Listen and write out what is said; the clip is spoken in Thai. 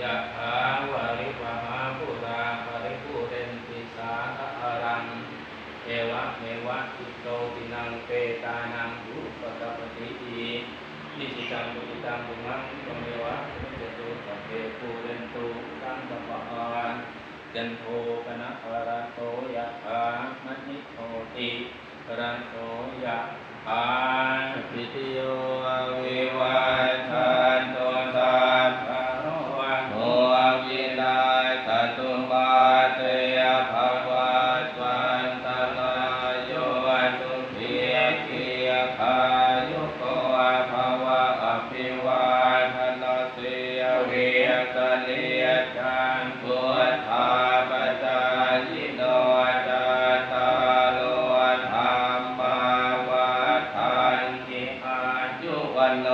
ยะถาวาริวหาปุราปริปุเรนติสาคารังเอวะเมวะอิโตตินังเปตานังอุปกปปติอินิสิตังปุติตังปุมังกเมวะมุจตุสัพเพปุเรนตุสังกปปะจันโทปนะวระโตยะถามณิโชติระโตยะถาปิติโยวิวัฏชันตุสัพพะโรโควินาศตุมาเตภวัตวันตรายโยสุขีทีขายุโกภวะอภิวาทนาสิวิสนิจังพุทธาปจายโนจัตตารโอธรรมาวัฏฐานติอายุวันโน